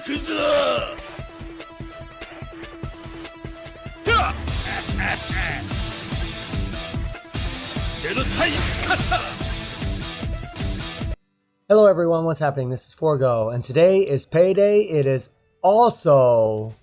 Hello everyone, what's happening? This is Forgo, and today is payday. It is also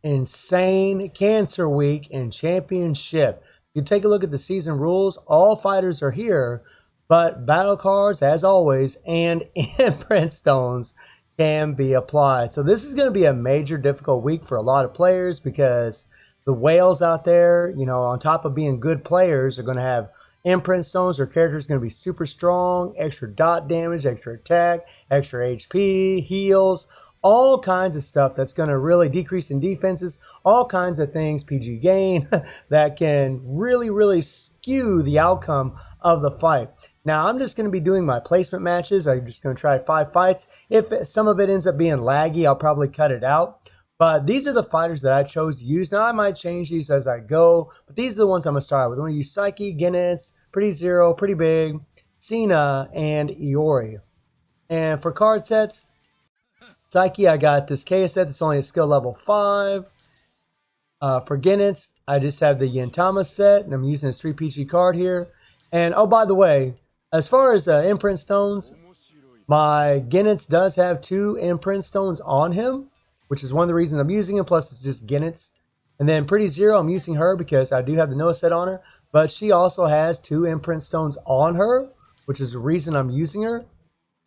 Insane Cancer Week and Championship. You take a look at the season rules, all fighters are here, but battle cards, as always, and imprint stones can be applied. So this is going to be a major difficult week for a lot of players because the whales out there, you know, on top of being good players, are going to have imprint stones. Their character is going to be super strong, extra dot damage, extra attack, extra HP, heals, all kinds of stuff that's going to really decrease in defenses, all kinds of things, PG gain, that can really skew the outcome of the fight. Now, I'm just going to be doing my placement matches. I'm just going to try 5 fights. If some of it ends up being laggy, I'll probably cut it out. But these are the fighters that I chose to use. Now, I might change these as I go, but these are the ones I'm going to start with. I'm going to use Psyche, Genitz, Pretty Zero, Pretty Big, Cena, and Iori. And for card sets, Psyche, I got this K set that's only a skill level 5. For Genitz, I just have the Yintama set, and I'm using this 3 PG card here. And, oh, by the way, as far as imprint stones, my Genitz does have 2 imprint stones on him, which is one of the reasons I'm using him, plus it's just Genitz. And then Pretty Zero, I'm using her because I do have the Noah set on her, but she also has 2 imprint stones on her, which is the reason I'm using her.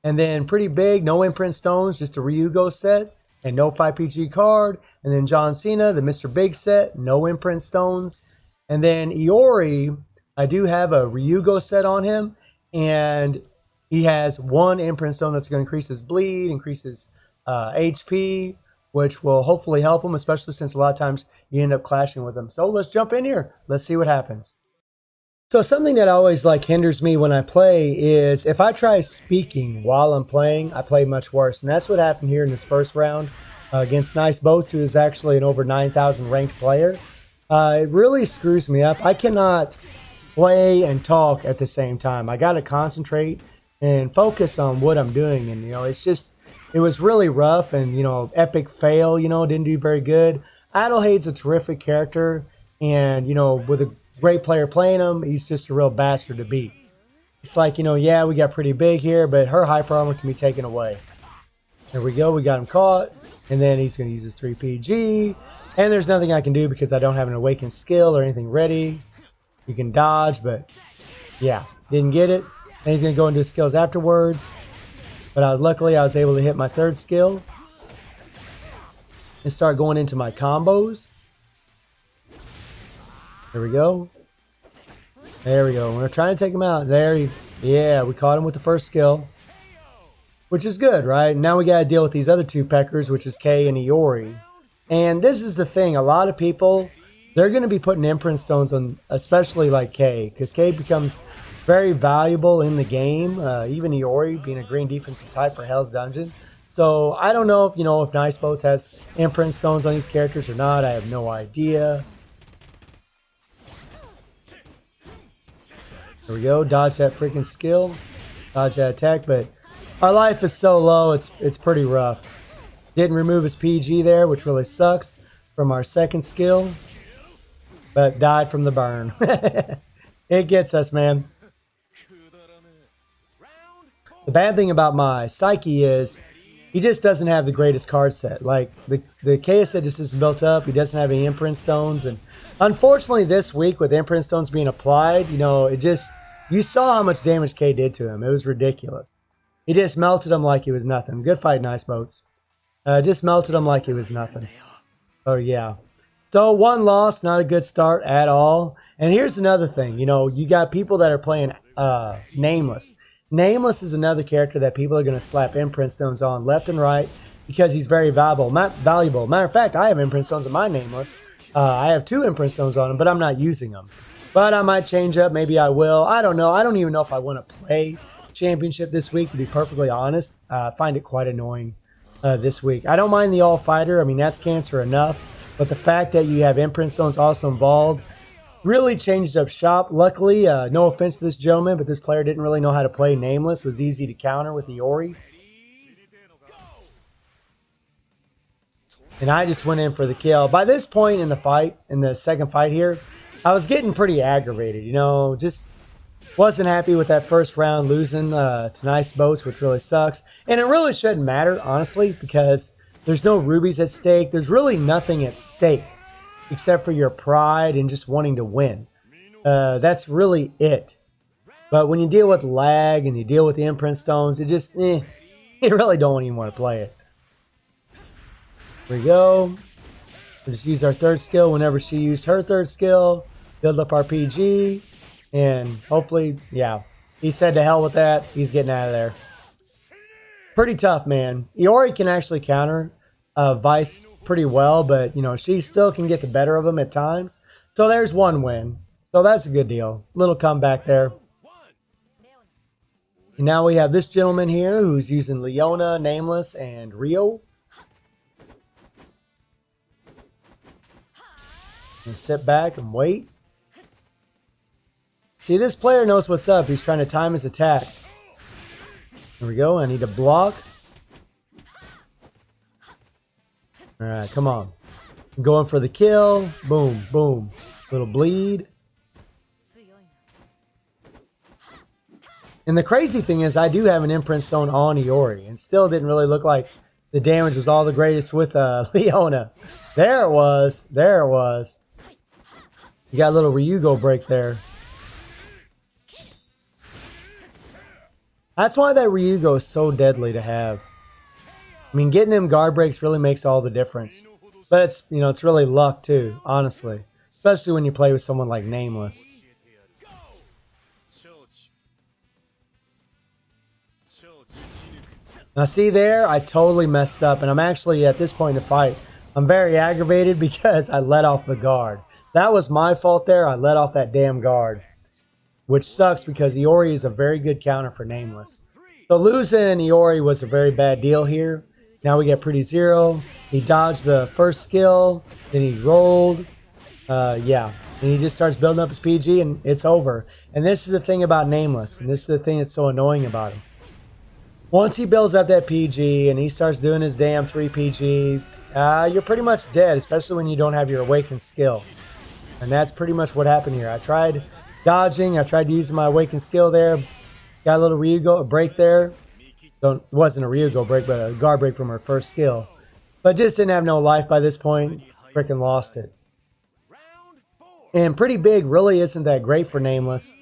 And then Pretty Big, no imprint stones, just a Ryugo set, and no 5PG card. And then John Cena, the Mr. Big set, no imprint stones. And then Iori, I do have a Ryugo set on him, and he has 1 imprint stone that's going to increase his bleed, increase his HP, which will hopefully help him, especially since a lot of times you end up clashing with him. So let's jump in here. Let's see what happens. So something that always hinders me when I play is if I try speaking while I'm playing, I play much worse. And that's what happened here in this first round against Nice Boats, who is actually an over 9,000 ranked player. It really screws me up. I cannot play and talk at the same time. I got to concentrate and focus on what I'm doing. And, you know, it was really rough and, you know, epic fail, you know, didn't do very good. Adelhaide's a terrific character. And, you know, with a great player playing him, he's just a real bastard to beat. It's like, you know, yeah, we got Pretty Big here, but her hyper armor can be taken away. There we go. We got him caught. And then he's going to use his 3PG. And there's nothing I can do because I don't have an awakened skill or anything ready. You can dodge, but yeah, didn't get it. And he's going to go into his skills afterwards. But luckily, I was able to hit my 3rd skill and start going into my combos. There we go. There we go. We're trying to take him out. Yeah, we caught him with the 1st skill, which is good, right? Now we got to deal with these other 2 peckers, which is Kay and Iori. And this is the thing. A lot of people, they're going to be putting imprint stones on, especially like Kay, because Kay becomes very valuable in the game. Even Iori being a green defensive type for Hell's Dungeon. So I don't know if, you know, if Nice Boats has imprint stones on these characters or not. I have no idea. There we go. Dodge that freaking skill. Dodge that attack. But our life is so low, it's pretty rough. Didn't remove his PG there, which really sucks, from our 2nd skill. But died from the burn. It gets us, man. The bad thing about my Psyche is he just doesn't have the greatest card set. Like, the KS set just isn't built up. He doesn't have any imprint stones. And unfortunately, this week, with imprint stones being applied, you know, you saw how much damage K did to him. It was ridiculous. He just melted him like he was nothing. Good fight, Nice Boats. Just melted him like he was nothing. Oh, yeah. So, 1 loss, not a good start at all. And here's another thing. You know, you got people that are playing Nameless. Nameless is another character that people are going to slap imprint stones on left and right because he's very valuable. Matter of fact, I have imprint stones on my Nameless. I have 2 imprint stones on him, but I'm not using them. But I might change up. Maybe I will. I don't know. I don't even know if I want to play Championship this week, to be perfectly honest. I find it quite annoying this week. I don't mind the All-Fighter. I mean, that's cancer enough. But the fact that you have imprint stones also involved really changed up shop. Luckily, no offense to this gentleman, but this player didn't really know how to play Nameless. It was easy to counter with Iori. and I just went in for the kill. By this point in the fight, in the second fight here, I was getting pretty aggravated, you know, just wasn't happy with that first round losing to Nice Boats, which really sucks. And it really shouldn't matter, honestly, because there's no rubies at stake. There's really nothing at stake except for your pride and just wanting to win. That's really it. But when you deal with lag and you deal with the imprint stones, it just, you really don't even want to play it. Here we go. We'll just use our third skill whenever she used her third skill. Build up our PG. And hopefully, yeah, he said to hell with that. He's getting out of there. Pretty tough, man. Iori can actually counter Vice pretty well, but, you know, she still can get the better of him at times. So there's one win. So that's a good deal. Little comeback there. And now we have this gentleman here who's using Leona, Nameless, and Rio. And sit back and wait. See, this player knows what's up. He's trying to time his attacks. Here we go. I need to block. All right, come on. I'm going for the kill. Boom, boom. Little bleed. And the crazy thing is I do have an imprint stone on Iori and still didn't really look like the damage was all the greatest with Leona. There it was. There it was. You got a little Ryugo break there. That's why that Ryugo is so deadly to have. I mean, getting him guard breaks really makes all the difference. But it's, you know, it's really luck too, honestly. Especially when you play with someone like Nameless. Now see there, I totally messed up. And I'm actually, at this point in the fight, I'm very aggravated because I let off the guard. That was my fault there. I let off that damn guard. Which sucks because Iori is a very good counter for Nameless. So losing Iori was a very bad deal here. Now we get Pretty Zero. He dodged the first skill. Then he rolled. Yeah. And he just starts building up his PG and it's over. And this is the thing about Nameless. And this is the thing that's so annoying about him. Once he builds up that PG and he starts doing his damn 3 PG, you're pretty much dead, especially when you don't have your Awakened skill. And that's pretty much what happened here. I tried dodging. I tried using my Awakened skill there. Got a little Ryugo, a break there. It wasn't a Ryugo break, but a guard break from her first skill. But just didn't have no life by this point. Freaking lost it. And Pretty Big really isn't that great for Nameless.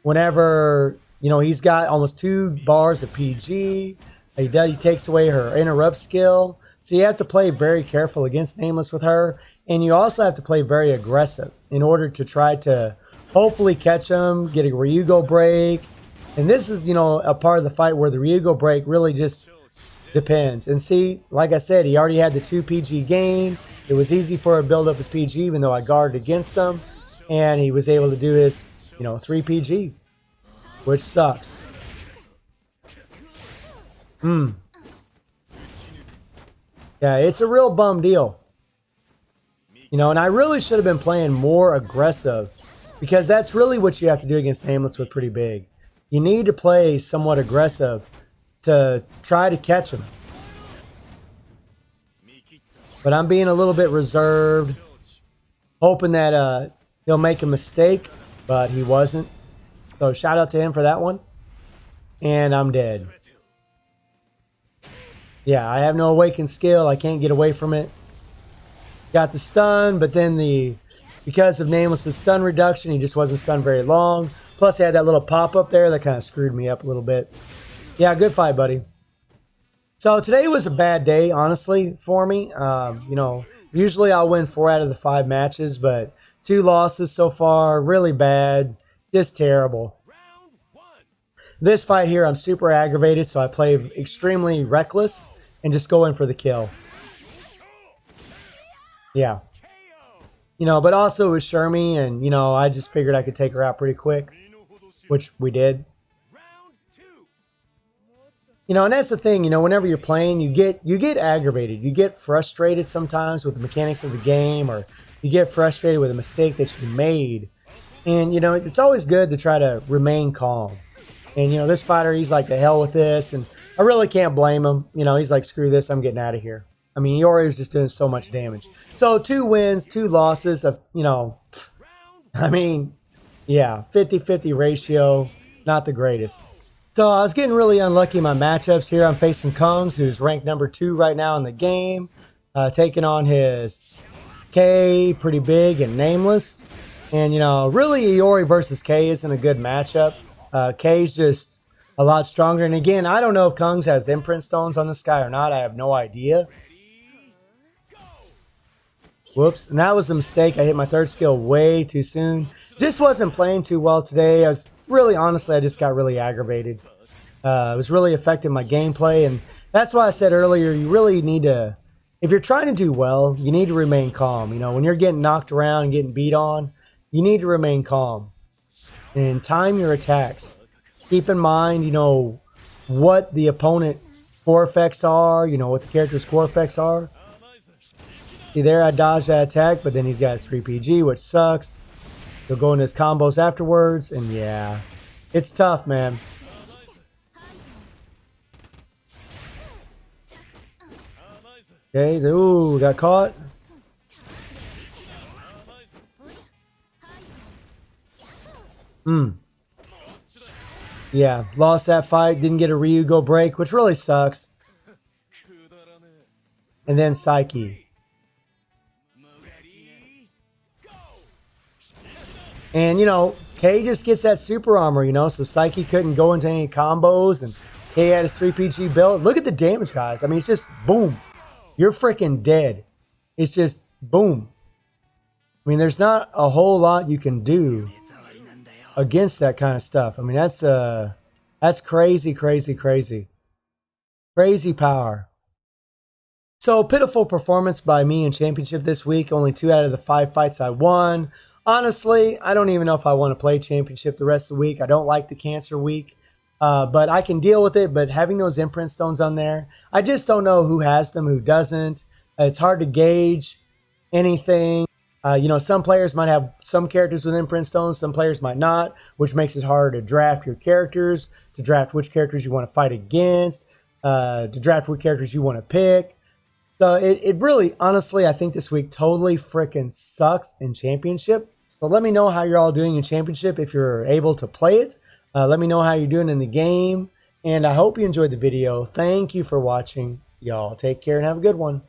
Whenever, you know, he's got almost 2 bars of PG. He takes away her interrupt skill. So you have to play very careful against Nameless with her. And you also have to play very aggressive in order to try to hopefully catch him, get a Ryugo break. And this is, you know, a part of the fight where the Ryugo break really just depends. And see, like I said, he already had the 2 PG gain. It was easy for him to build up his PG even though I guarded against him. And he was able to do his, you know, 3 PG. Which sucks. Yeah, it's a real bum deal. You know, and I really should have been playing more aggressive. Because that's really what you have to do against Nameless with Pretty Big. You need to play somewhat aggressive to try to catch him. But I'm being a little bit reserved. Hoping that he'll make a mistake. But he wasn't. So shout out to him for that one. And I'm dead. Yeah, I have no Awakened skill. I can't get away from it. Got the stun, but then because of Nameless's stun reduction, he just wasn't stunned very long. Plus, he had that little pop-up there that kind of screwed me up a little bit. Yeah, good fight, buddy. So today was a bad day, honestly, for me. You know, usually I'll win 4 out of the 5 matches, but 2 losses so far, really bad, just terrible. This fight here, I'm super aggravated, so I play extremely reckless and just go in for the kill. Yeah. You know, but also it was Shermie, and, you know, I just figured I could take her out pretty quick, which we did. You know, and that's the thing, you know, whenever you're playing, you get aggravated. You get frustrated sometimes with the mechanics of the game, or you get frustrated with a mistake that you made. And, you know, it's always good to try to remain calm. And, you know, this fighter, he's like, the hell with this. And I really can't blame him. You know, he's like, screw this, I'm getting out of here. I mean, Iori was just doing so much damage. So 2 wins, 2 losses of, I mean, yeah, 50-50 ratio, not the greatest. So I was getting really unlucky in my matchups here. I'm facing Kongs, who's ranked number 2 right now in the game, taking on his K, pretty big and nameless. And, really Iori versus K isn't a good matchup. K's just a lot stronger. And again, I don't know if Kongs has imprint stones on this guy or not. I have no idea. Whoops. And that was a mistake. I hit my 3rd skill way too soon. Just wasn't playing too well today. I just got really aggravated. It was really affecting my gameplay. And that's why I said earlier, you really need to, if you're trying to do well, you need to remain calm. When you're getting knocked around and getting beat on, you need to remain calm. And time your attacks. Keep in mind, what the opponent core effects are, what the character's core effects are. See there, I dodged that attack, but then he's got his 3PG, which sucks. He'll go into his combos afterwards, and yeah, it's tough, man. Okay, ooh, got caught. Yeah, lost that fight, didn't get a Ryugo break, which really sucks. And then Psyche. And, K just gets that super armor, so Psyche couldn't go into any combos, and K had his 3PG build. Look at the damage, guys. I mean, it's just boom. You're freaking dead. It's just boom. I mean, there's not a whole lot you can do against that kind of stuff. I mean, that's crazy, crazy, crazy. Crazy power. So, pitiful performance by me in Championship this week. Only 2 out of the 5 fights I won. Honestly, I don't even know if I want to play Championship the rest of the week. I don't like the Cancer week. But I can deal with it. But having those imprint stones on there, I just don't know who has them, who doesn't. It's hard to gauge anything. Some players might have some characters with imprint stones. Some players might not, which makes it harder to draft your characters, to draft which characters you want to fight against, to draft what characters you want to pick. So it really, honestly, I think this week totally freaking sucks in Championship. So let me know how you're all doing in Championship if you're able to play it. Let me know how you're doing in the game. And I hope you enjoyed the video. Thank you for watching. Y'all take care and have a good one.